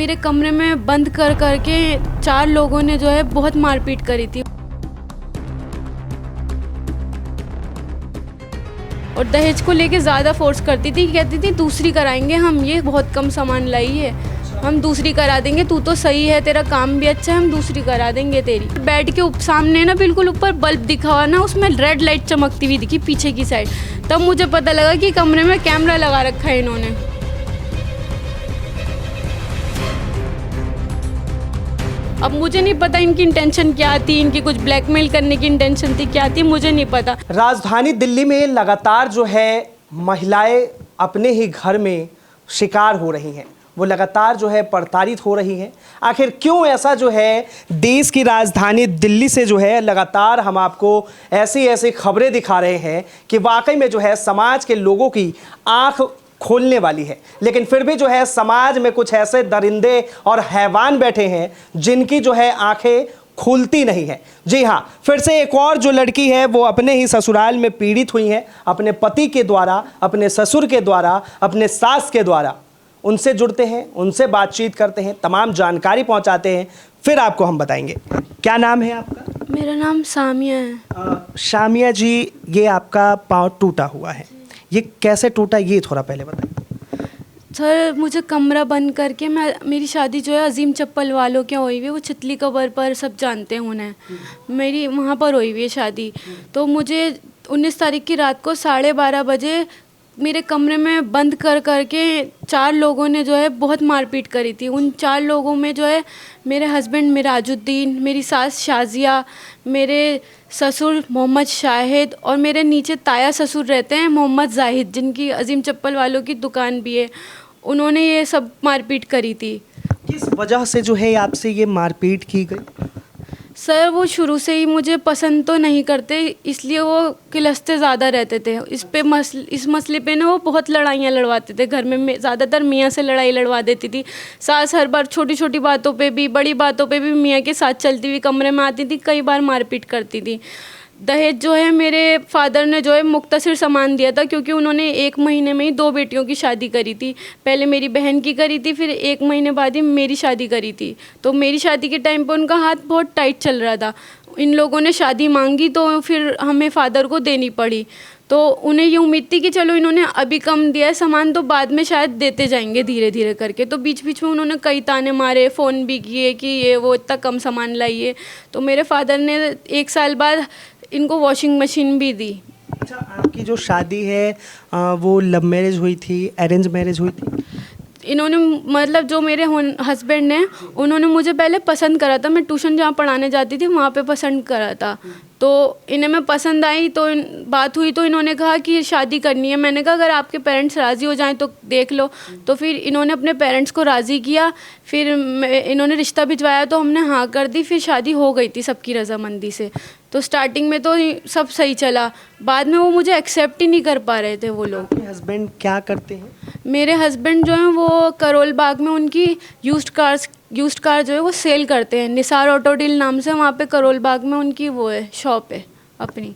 मेरे कमरे में बंद कर करके 4 लोगों ने जो है बहुत मारपीट करी थी और दहेज को लेके ज़्यादा फोर्स करती थी। कहती थी दूसरी कराएंगे हम, ये बहुत कम सामान लाई है, हम दूसरी करा देंगे, तू तो सही है, तेरा काम भी अच्छा है, हम दूसरी करा देंगे तेरी। बेड के सामने ना बिल्कुल ऊपर बल्ब दिखा हुआ ना, उसमें रेड लाइट चमकती हुई दिखी पीछे की साइड। तब मुझे पता लगा कि कमरे में कैमरा लगा रखा है इन्होंने। अब मुझे नहीं पता इनकी इंटेंशन क्या थी, इनकी कुछ ब्लैकमेल करने की इंटेंशन थी, क्या थी मुझे नहीं पता। राजधानी दिल्ली में लगातार जो है महिलाएं अपने ही घर में शिकार हो रही हैं, वो लगातार जो है प्रताड़ित हो रही हैं। आखिर क्यों ऐसा जो है देश की राजधानी दिल्ली से जो है लगातार हम आपको ऐसी ऐसी खबरें दिखा रहे हैं कि वाकई में जो है समाज के लोगों की आंख खोलने वाली है। लेकिन फिर भी जो है समाज में कुछ ऐसे दरिंदे और हैवान बैठे हैं जिनकी जो है आंखें खुलती नहीं है। जी हाँ, फिर से एक और जो लड़की है वो अपने ही ससुराल में पीड़ित हुई है, अपने पति के द्वारा, अपने ससुर के द्वारा, अपने सास के द्वारा। उनसे जुड़ते हैं, उनसे बातचीत करते हैं, तमाम जानकारी पहुंचाते हैं, फिर आपको हम बताएंगे। क्या नाम है आपका? मेरा नाम सामिया है। शामिया जी, ये आपका पाँव टूटा हुआ है, ये कैसे टूटा ये थोड़ा पहले बताइए। सर मुझे कमरा बंद करके मेरी शादी जो है अजीम चप्पल वालों के हुई हुई है, वो चितली कबर पर सब जानते हैं उन्हें, मेरी वहाँ पर हुई हुई है शादी। तो मुझे 19 तारीख की रात को 12:30 बजे मेरे कमरे में बंद कर करके 4 लोगों ने जो है बहुत मारपीट करी थी। उन 4 लोगों में जो है मेरे हस्बैंड मिराजुद्दीन, मेरी सास शाजिया, मेरे ससुर मोहम्मद शाहिद और मेरे नीचे ताया ससुर रहते हैं मोहम्मद जाहिद, जिनकी अजीम चप्पल वालों की दुकान भी है। उन्होंने ये सब मारपीट करी थी। किस वजह से जो है आपसे ये मारपीट की गई? सर वो शुरू से ही मुझे पसंद तो नहीं करते, इसलिए वो किलसते ज़्यादा रहते थे। इस मसले पे ना वो बहुत लड़ाइयाँ लड़वाते थे घर में, ज़्यादातर मियाँ से लड़ाई लड़वा देती थी। सास हर बार छोटी छोटी बातों पे भी, बड़ी बातों पे भी मियाँ के साथ चलती हुई कमरे में आती थी, कई बार मारपीट करती थी। दहेज जो है मेरे फादर ने जो है मुख्तसर सामान दिया था, क्योंकि उन्होंने 1 महीने में ही 2 बेटियों की शादी करी थी। पहले मेरी बहन की करी थी, फिर 1 महीने बाद ही मेरी शादी करी थी। तो मेरी शादी के टाइम पर उनका हाथ बहुत टाइट चल रहा था। इन लोगों ने शादी मांगी तो फिर हमें फादर को देनी पड़ी। तो उन्हें ये उम्मीद थी कि चलो इन्होंने अभी कम दिया है सामान, तो बाद में शायद देते जाएंगे धीरे धीरे करके। तो बीच बीच में उन्होंने कई ताने मारे, फ़ोन भी किए कि ये वो इतना कम सामान लाइए। तो मेरे फादर ने 1 साल बाद इनको वॉशिंग मशीन भी दी। अच्छा, आपकी जो शादी है वो लव मैरिज हुई थी, अरेंज मैरिज हुई थी? इन्होंने मतलब जो मेरे हस्बैंड ने, उन्होंने मुझे पहले पसंद करा था। मैं ट्यूशन जहाँ पढ़ाने जाती थी वहाँ पे पसंद करा था। तो इन्हें मैं पसंद आई, तो बात हुई तो इन्होंने कहा कि शादी करनी है। मैंने कहा अगर आपके पेरेंट्स राज़ी हो जाएं तो देख लो। तो फिर इन्होंने अपने पेरेंट्स को राज़ी किया, फिर इन्होंने रिश्ता भिजवाया तो हमने हाँ कर दी। फिर शादी हो गई थी सबकी रजामंदी से। तो स्टार्टिंग में तो सब सही चला, बाद में वो मुझे एक्सेप्ट ही नहीं कर पा रहे थे वो लोग। आपके हस्बैंड क्या करते हैं? मेरे हस्बैंड जो हैं वो करोल बाग में उनकी यूज्ड कार जो है वो सेल करते हैं, निसार ऑटो डील नाम से, वहाँ पे करोल बाग में उनकी वो है शॉप है अपनी।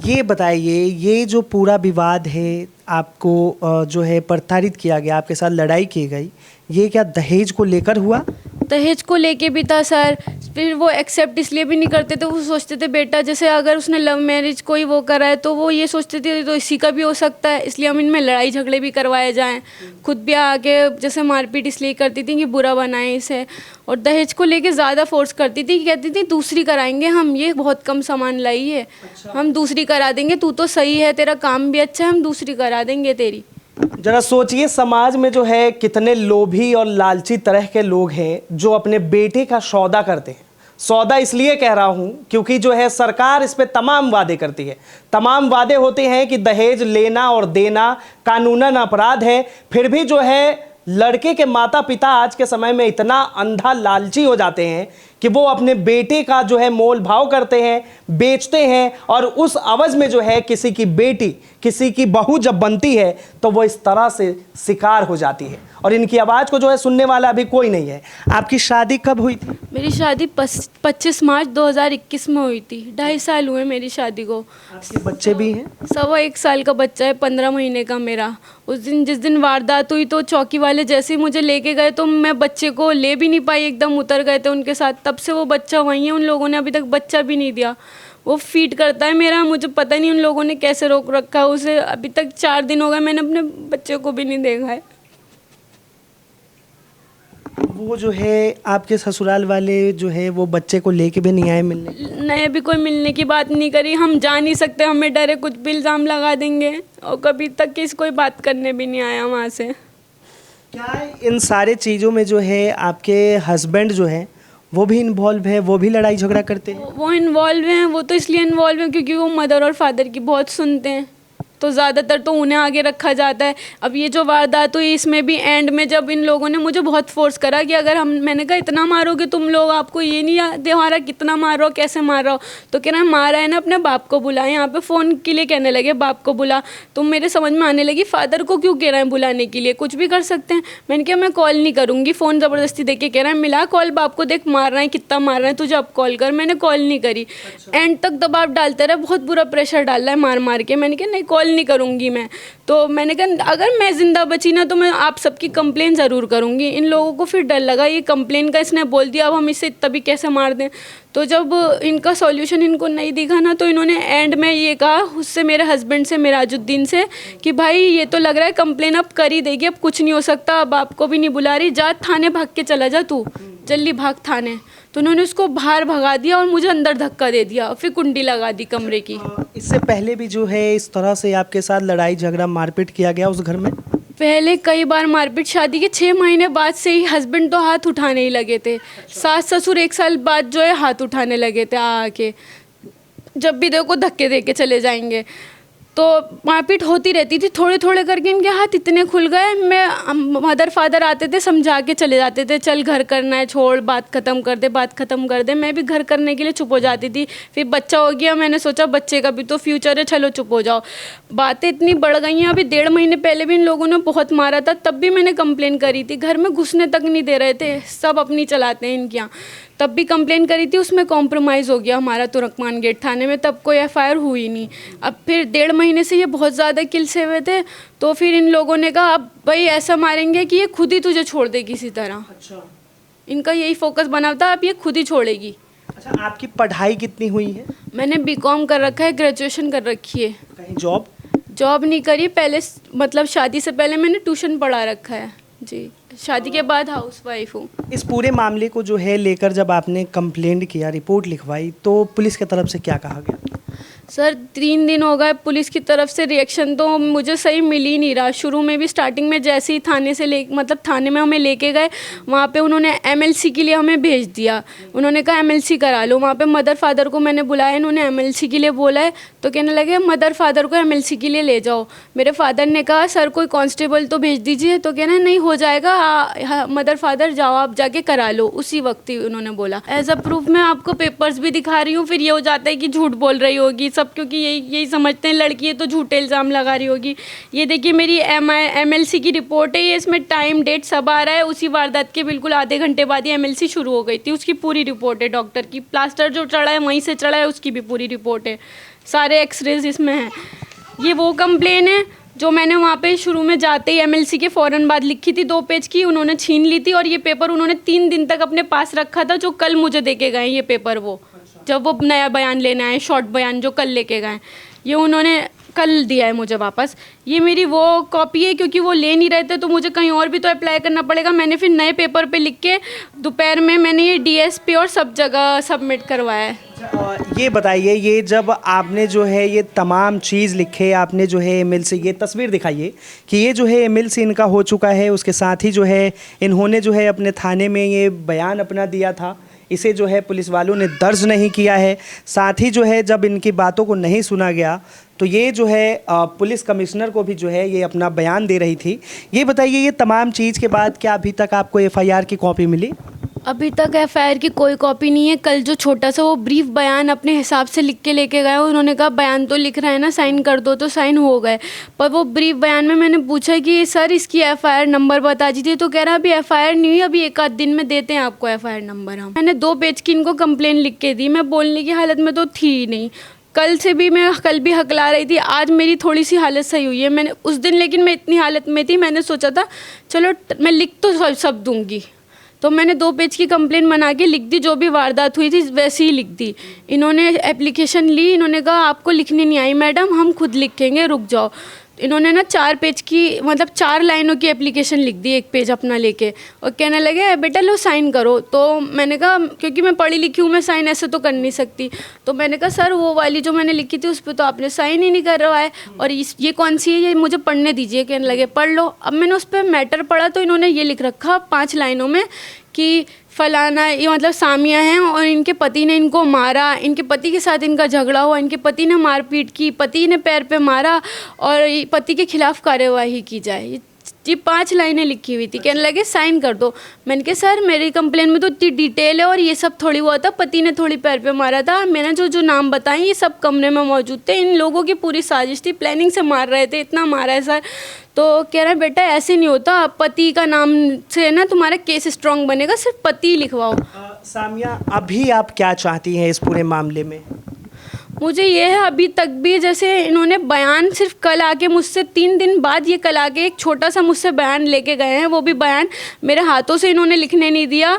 ये बताइए, ये जो पूरा विवाद है, आपको जो है प्रताड़ित किया गया, आपके साथ लड़ाई की गई, ये क्या दहेज को लेकर हुआ? दहेज को लेके भी था सर। फिर वो एक्सेप्ट इसलिए भी नहीं करते थे, वो सोचते थे बेटा जैसे अगर उसने लव मैरिज कोई वो करा है तो वो ये सोचते थे तो इसी का भी हो सकता है, इसलिए हम इनमें लड़ाई झगड़े भी करवाए जाएं। खुद भी आके जैसे मारपीट इसलिए करती थी कि बुरा बनाए इसे, और दहेज को लेके ज़्यादा फोर्स करती थी। कहती थी दूसरी कराएंगे हम, ये बहुत कम सामान लाई है, हम दूसरी करा देंगे, तू तो सही है, तेरा काम भी अच्छा है, हम दूसरी करा देंगे तेरी। जरा सोचिए, समाज में जो है कितने लोभी और लालची तरह के लोग हैं जो अपने बेटे का सौदा करते हैं। सौदा इसलिए कह रहा हूं क्योंकि जो है सरकार इस पे तमाम वादे करती है। तमाम वादे होते हैं कि दहेज लेना और देना कानूनन अपराध है, फिर भी जो है लड़के के माता पिता आज के समय में इतना अंधा लालची हो जाते हैं कि वो अपने बेटे का जो है मोल भाव करते हैं, बेचते हैं, और उस अवज में जो है किसी की बेटी, किसी की बहू जब बनती है तो वो इस तरह से शिकार हो जाती है, और इनकी आवाज़ को जो है सुनने वाला अभी कोई नहीं है। आपकी शादी कब हुई थी? मेरी शादी 25 मार्च 2021 में हुई थी। 2.5 साल हुए मेरी शादी को। आपके बच्चे भी हैं? 1.25 साल का बच्चा है, 15 महीने का मेरा। उस दिन जिस दिन वारदात हुई तो चौकी वाले जैसे ही मुझे लेके गए तो मैं बच्चे को ले भी नहीं पाई, एकदम उतर गए थे उनके साथ। तब से वो बच्चा वहीं है, उन लोगों ने अभी तक बच्चा भी नहीं दिया। वो फीड करता है मेरा, मुझे पता नहीं उन लोगों ने कैसे रोक रखा है उसे। अभी तक 4 दिन हो गए, मैंने अपने बच्चे को भी नहीं देखा है। वो जो है आपके ससुराल वाले जो है वो बच्चे को लेके भी नहीं आए मिलने? नहीं, अभी कोई मिलने की बात नहीं करी। हम जा नहीं सकते, हमें डरे कुछ भी इल्ज़ाम लगा देंगे, और कभी तक किसी कोई बात करने भी नहीं आया वहाँ से। क्या इन सारे चीज़ों में जो है आपके हस्बैंड जो है वो भी इन्वॉल्व है, वो भी लड़ाई झगड़ा करते हैं? वो इन्वॉल्व हैं, वो तो इसलिए इन्वॉल्व हैं क्योंकि वो मदर और फादर की बहुत सुनते हैं, तो ज़्यादातर तो उन्हें आगे रखा जाता है। अब ये जो वारदात हुई इसमें भी एंड में जब इन लोगों ने मुझे बहुत फोर्स करा कि अगर मैंने कहा इतना मारोगे तुम लोग, आपको ये नहीं याद है हमारा कितना मार रहा हो, कैसे मार रहा हो, तो कह रहा है मारा है ना अपने बाप को बुला। यहाँ पे फ़ोन के लिए कहने लगे बाप को बुला, तो मेरे समझ में आने लगी फादर को क्यों कह रहे हैं बुलाने के लिए, कुछ भी कर सकते हैं। मैंने कहा मैं कॉल नहीं करूँगी, फ़ोन ज़बरदस्ती दे के कह रहा है मिला कॉल बाप को, देख मार रहे हैं कितना मार रहे हैं, तुझे अब कॉल कर। मैंने कॉल नहीं करी। एंड तक दबाव डालते रहे, बहुत बुरा प्रेशर डाल रहा है मार मार के। मैंने कहा नहीं कॉल नहीं करूँगी मैं। तो मैंने कहा अगर मैं ज़िंदा बची ना तो मैं आप सबकी कंप्लेन ज़रूर करूँगी। इन लोगों को फिर डर लगा ये कंप्लेन का, इसने बोल दिया अब हम इसे तभी कैसे मार दें। तो जब इनका सॉल्यूशन इनको नहीं दिखा ना, तो इन्होंने एंड में ये कहा उससे, मेरे हस्बैंड से, मिराजुद्दीन से, कि भाई ये तो लग रहा है कंप्लेन अब कर ही देगी, अब कुछ नहीं हो सकता, अब आपको भी नहीं बुला रही, जा थाने भाग के चला जा, तू जल्दी भाग थाने। तो उन्होंने उसको बाहर भगा दिया और मुझे अंदर धक्का दे दिया, फिर कुंडी लगा दी कमरे की। इससे पहले भी जो है इस तरह से आपके साथ लड़ाई झगड़ा मारपीट किया गया उस घर में? पहले कई बार मारपीट, शादी के 6 महीने बाद से ही हस्बैंड तो हाथ उठाने ही लगे थे। सास ससुर 1 साल बाद जो है हाथ उठाने लगे थे आके, जब भी देखो धक्के दे के चले जाएंगे। तो मारपीट होती रहती थी, थोड़े थोड़े करके इनके हाथ इतने खुल गए। मैं मदर फादर आते थे, समझा के चले जाते थे, चल घर करना है, छोड़, बात ख़त्म कर दे, बात ख़त्म कर दे। मैं भी घर करने के लिए चुप हो जाती थी। फिर बच्चा हो गया, मैंने सोचा बच्चे का भी तो फ्यूचर है, चलो चुप हो जाओ। बातें इतनी बढ़ गई हैं। अभी 1.5 महीने पहले भी इन लोगों ने बहुत मारा था, तब भी मैंने कंप्लेन करी थी। घर में घुसने तक नहीं दे रहे थे, सब अपनी चलाते हैं इनके यहाँ। तब भी कंप्लेन करी थी, उसमें कॉम्प्रोमाइज़ हो गया हमारा तुरकमान गेट थाने में, तब कोई एफआईआर हुई नहीं। अब फिर 1.5 महीने से ये बहुत ज़्यादा किलसे हुए थे, तो फिर इन लोगों ने कहा अब भाई ऐसा मारेंगे कि ये खुद ही तुझे छोड़ दे किसी तरह। अच्छा, इनका यही फोकस बना था, अब ये खुद ही छोड़ेगी। अच्छा, आपकी पढ़ाई कितनी हुई है? मैंने बीकॉम कर रखा है, ग्रेजुएशन कर रखी है। कहीं जॉब? जॉब नहीं करी, पहले मतलब शादी से पहले मैंने ट्यूशन पढ़ा रखा है जी। शादी के बाद हाउसवाइफ हूँ। इस पूरे मामले को जो है लेकर जब आपने कंप्लेंट किया, रिपोर्ट लिखवाई, तो पुलिस की तरफ से क्या कहा गया? सर 3 दिन हो गए, पुलिस की तरफ से रिएक्शन तो मुझे सही मिल ही नहीं रहा। शुरू में भी स्टार्टिंग में जैसे ही थाने से मतलब थाने में हमें लेके गए, वहाँ पे उन्होंने एमएलसी के लिए हमें भेज दिया। उन्होंने कहा एमएलसी करा लो। वहाँ पे मदर फादर को मैंने बुलाया, इन्होंने एमएलसी के लिए बोला है, तो कहने लगे मदर फादर को एमएलसी के लिए ले जाओ। मेरे फादर ने कहा सर कोई कांस्टेबल तो भेज दीजिए, तो कहना नहीं हो जाएगा, मदर फादर जाओ आप जाके करा लो। उसी वक्त ही उन्होंने बोला। एज अ प्रूफ मैं आपको पेपर्स भी दिखा रही हूँ। फिर ये हो जाता है कि झूठ बोल रही होगी सब, क्योंकि यही समझते हैं लड़की है तो झूठे इल्ज़ाम लगा रही होगी। ये देखिए मेरी एमएलसी की रिपोर्ट है, ये इसमें टाइम डेट सब आ रहा है। उसी वारदात के बिल्कुल आधे घंटे बाद ही एमएलसी शुरू हो गई थी, उसकी पूरी रिपोर्ट है। डॉक्टर की प्लास्टर जो चढ़ा है वहीं से चढ़ा है, उसकी भी पूरी रिपोर्ट है, सारे एक्सरेज इसमें हैं। ये वो कंप्लेन है जो मैंने वहाँ पे शुरू में जाते ही एमएलसी के फ़ौरन बाद लिखी थी, 2 पेज की, उन्होंने छीन ली थी। और ये पेपर उन्होंने 3 दिन तक अपने पास रखा था, जो कल मुझे दे के गए ये पेपर। वो जब वो नया बयान लेना है, शॉर्ट बयान जो कल लेके गए, ये उन्होंने कल दिया है मुझे वापस। ये मेरी वो कॉपी है, क्योंकि वो ले नहीं रहे थे तो मुझे कहीं और भी तो अप्लाई करना पड़ेगा। मैंने फिर नए पेपर पे लिख के दोपहर में मैंने ये डीएसपी और सब जगह सबमिट करवाया है। ये बताइए, ये जब आपने जो है ये तमाम चीज़ लिखे, आपने जो है एमएल से ये तस्वीर दिखाइए कि ये जो है एमएल से इनका हो चुका है, उसके साथ ही जो है इन्होंने जो है अपने थाने में ये बयान अपना दिया था, इसे जो है पुलिस वालों ने दर्ज नहीं किया है। साथ ही जो है जब इनकी बातों को नहीं सुना गया तो ये जो है पुलिस कमिश्नर को भी जो है ये अपना बयान दे रही थी। ये बताइए, ये तमाम चीज़ के बाद क्या अभी तक आपको एफआईआर की कॉपी मिली? अभी तक एफआईआर की कोई कॉपी नहीं है। कल जो छोटा सा वो ब्रीफ बयान अपने हिसाब से लिख के लेके गए, उन्होंने कहा बयान तो लिख रहा है ना, साइन कर दो, तो साइन हो गए। पर वो ब्रीफ बयान में मैंने पूछा कि सर इसकी एफआईआर नंबर बता दीजिए, तो कह रहा अभी एफआईआर नहीं हुई, अभी एक आध दिन में देते हैं आपको एफआईआर नंबर। हम मैंने 2 पेज की इनको कंप्लेन लिख के दी, मैं बोलने की हालत में तो थी ही नहीं। कल भी हकला रही थी, आज मेरी थोड़ी सी हालत सही हुई है। मैंने उस दिन, लेकिन मैं इतनी हालत में थी, मैंने सोचा था चलो मैं लिख तो सब दूंगी, तो मैंने 2 पेज की कंप्लेन बना के लिख दी, जो भी वारदात हुई थी वैसे ही लिख दी। इन्होंने एप्लीकेशन ली, इन्होंने कहा आपको लिखनी नहीं आई मैडम, हम खुद लिखेंगे, रुक जाओ। इन्होंने ना 4 पेज की, मतलब 4 लाइनों की एप्लीकेशन लिख दी, 1 पेज अपना लेके, और कहने लगे बेटा लो साइन करो। तो मैंने कहा क्योंकि मैं पढ़ी लिखी हूँ, मैं साइन ऐसे तो कर नहीं सकती, तो मैंने कहा सर वो वाली जो मैंने लिखी थी उस पर तो आपने साइन ही नहीं करवाए, और ये कौन सी है, ये मुझे पढ़ने दीजिए। कहने लगे पढ़ लो। अब मैंने उस पर मैटर पढ़ा तो इन्होंने ये लिख रखा 5 लाइनों में कि फलाना, ये मतलब सामिया हैं और इनके पति ने इनको मारा, इनके पति के साथ इनका झगड़ा हुआ, इनके पति ने मारपीट की, पति ने पैर पे मारा और पति के खिलाफ कार्यवाही की जाए। ये 5 लाइनें लिखी हुई थी। कहने लगे साइन कर दो। मैंने कहा सर मेरी कंप्लेन में तो इतनी डिटेल है और ये सब थोड़ी हुआ था, पति ने थोड़ी पैर पे मारा था, मैंने जो नाम बताए ये सब कमरे में मौजूद थे, इन लोगों की पूरी साजिश थी, प्लानिंग से मार रहे थे, इतना मारा है सर। तो कह रहा है बेटा ऐसे नहीं होता, पति का नाम से ना तुम्हारा केस स्ट्रांग बनेगा, सिर्फ पति लिखवाओ। सामिया अभी आप क्या चाहती हैं इस पूरे मामले में? मुझे ये है, अभी तक भी जैसे इन्होंने बयान सिर्फ कल आके मुझसे 3 दिन बाद ये कल आके एक छोटा सा मुझसे बयान लेके गए हैं, वो भी बयान मेरे हाथों से इन्होंने लिखने नहीं दिया,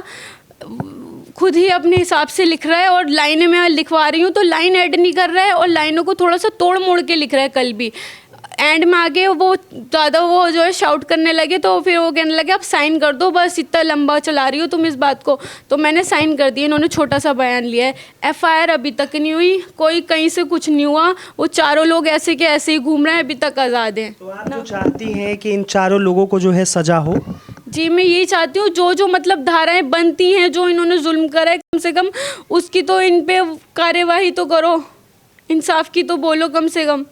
खुद ही अपने हिसाब से लिख रहा है, और लाइनें मैं लिखवा रही हूँ तो लाइन ऐड नहीं कर रहा है और लाइनों को थोड़ा सा तोड़ मोड़ के लिख रहा है। कल भी एंड में आगे वो ज़्यादा वो जो है शाउट करने लगे, तो फिर वो कहने लगे आप साइन कर दो, बस इतना लंबा चला रही हो तुम इस बात को। तो मैंने साइन कर दिया, इन्होंने छोटा सा बयान लिया है। एफआईआर अभी तक नहीं हुई, कोई कहीं से कुछ नहीं हुआ, वो चारों लोग ऐसे के ऐसे ही घूम रहे हैं, अभी तक आज़ाद हैं। तो आप जो चाहती हैं कि इन चारों लोगों को जो है सजा हो? जी मैं यही चाहती हूँ, जो मतलब धाराएं बनती हैं, जो इन्होंने जुल्म करा है, कम से कम उसकी तो इन पे कार्यवाही तो करो, इंसाफ की तो बोलो कम से कम।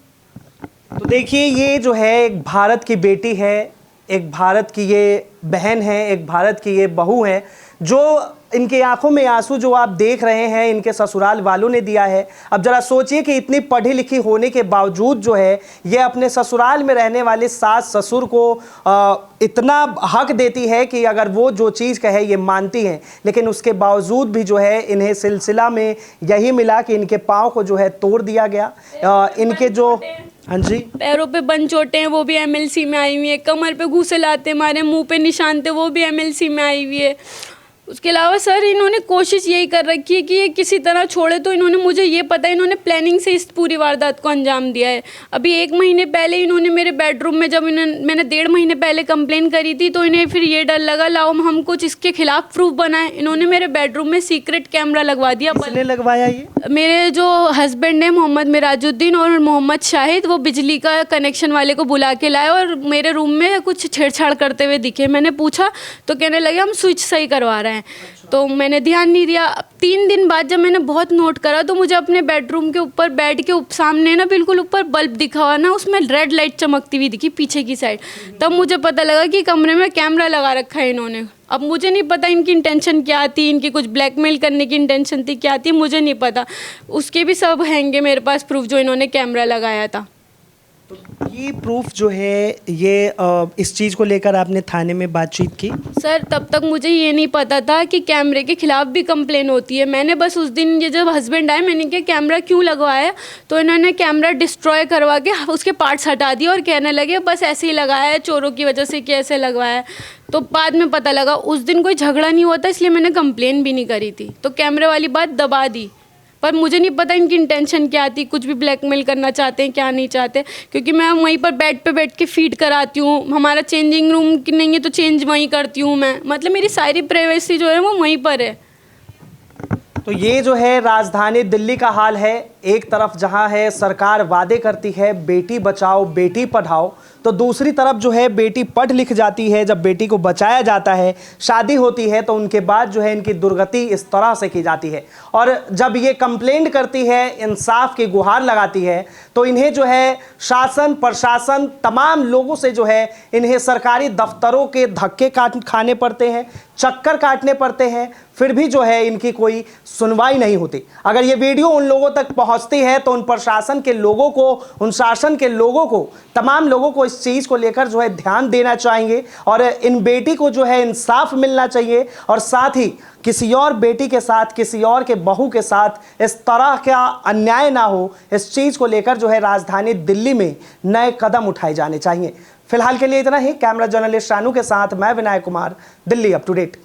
तो देखिए ये जो है एक भारत की बेटी है, एक भारत की ये बहन है, एक भारत की ये बहू है, जो इनके आंखों में आंसू जो आप देख रहे हैं इनके ससुराल वालों ने दिया है। अब जरा सोचिए कि इतनी पढ़ी लिखी होने के बावजूद जो है ये अपने ससुराल में रहने वाले सास ससुर को इतना हक देती है कि अगर वो जो चीज़ कहे ये मानती हैं, लेकिन उसके बावजूद भी जो है इन्हें सिलसिला में यही मिला कि इनके पाँव को जो है तोड़ दिया गया। इनके जो हाँ जी पैरों पे बन चोटें हैं, वो भी एमएलसी में आई हुई है, कमर पे घूसे लाते मारे, मुंह पे निशान थे, वो भी एमएलसी में आई हुई है। उसके अलावा सर इन्होंने कोशिश यही कर रखी है कि ये किसी तरह छोड़े, तो इन्होंने, मुझे ये पता है इन्होंने प्लानिंग से इस पूरी वारदात को अंजाम दिया है। अभी 1 महीने पहले इन्होंने मेरे बेडरूम में, जब मैंने 1.5 महीने पहले कंप्लेन करी थी, तो इन्हें फिर ये डर लगा लाओ हम कुछ इसके खिलाफ प्रूफ बनाए, इन्होंने मेरे बेडरूम में सीक्रेट कैमरा लगवा दिया। किसने लगवाया ये? मेरे जो हस्बैंड है मोहम्मद मिराजुद्दीन और मोहम्मद शाहिद, वो बिजली का कनेक्शन वाले को बुला के लाए और मेरे रूम में कुछ छेड़छाड़ करते हुए दिखे। मैंने पूछा तो कहने लगे हम स्विच सही करवा रहे हैं, तो मैंने ध्यान नहीं दिया। 3 दिन बाद जब मैंने बहुत नोट करा तो मुझे अपने बेडरूम के ऊपर, बेड के सामने ना बिल्कुल ऊपर बल्ब दिखा हुआ ना, उसमें रेड लाइट चमकती हुई दिखी पीछे की साइड। तब मुझे पता लगा कि कमरे में कैमरा लगा रखा है इन्होंने। अब मुझे नहीं पता इनकी इंटेंशन क्या थी, इनकी कुछ ब्लैकमेल करने की इंटेंशन थी क्या थी, मुझे नहीं पता। उसके भी सब हैंगे मेरे पास प्रूफ, जो इन्होंने कैमरा लगाया था। तो ये प्रूफ जो है ये इस चीज़ को लेकर आपने थाने में बातचीत की? सर तब तक मुझे ये नहीं पता था कि कैमरे के खिलाफ भी कंप्लेन होती है। मैंने बस उस दिन ये जब हस्बैंड आए, मैंने कहा कैमरा क्यों लगवाया, तो इन्होंने कैमरा डिस्ट्रॉय करवा के उसके पार्ट्स हटा दिए और कहने लगे बस ऐसे ही लगाया है, चोरों की वजह से कैसे लगवाया। तो बाद में पता लगा उस दिन कोई झगड़ा नहीं हुआ था, इसलिए मैंने कंप्लेन भी नहीं करी थी, तो कैमरे वाली बात दबा दी। पर मुझे नहीं पता इनकी इंटेंशन क्या थी, कुछ भी ब्लैकमेल करना चाहते हैं क्या नहीं चाहते, क्योंकि मैं वहीं पर बेड पे बैठ के फीड कराती हूँ। हमारा चेंजिंग रूम नहीं है तो चेंज वहीं करती हूँ मैं, मतलब मेरी सारी प्राइवेसी जो है वो वहीं पर है। तो ये जो है राजधानी दिल्ली का हाल है। एक तरफ जहां है सरकार वादे करती है बेटी बचाओ बेटी पढ़ाओ, तो दूसरी तरफ जो है बेटी पढ़ लिख जाती है। जब बेटी को बचाया जाता है, शादी होती है, तो उनके बाद जो है इनकी दुर्गति इस तरह से की जाती है। और जब ये कंप्लेंट करती है, इंसाफ की गुहार लगाती है, तो इन्हें जो है शासन प्रशासन तमाम लोगों से जो है इन्हें सरकारी दफ्तरों के धक्के खाने पड़ते हैं, चक्कर काटने पड़ते हैं, फिर भी जो है इनकी कोई सुनवाई नहीं होती। अगर ये वीडियो उन लोगों तक पहुंचती है तो उन प्रशासन के लोगों को, उन शासन के लोगों को, तमाम लोगों को इस चीज़ को लेकर जो है ध्यान देना चाहिए और इन बेटी को जो है इंसाफ मिलना चाहिए। और साथ ही किसी और बेटी के साथ, किसी और के बहू के साथ इस तरह का अन्याय ना हो, इस चीज़ को लेकर जो है राजधानी दिल्ली में नए कदम उठाए जाने चाहिए। फिलहाल के लिए इतना ही। कैमरा जर्नलिस्ट शानू के साथ मैं Vinayak Kumar, Delhi up to date.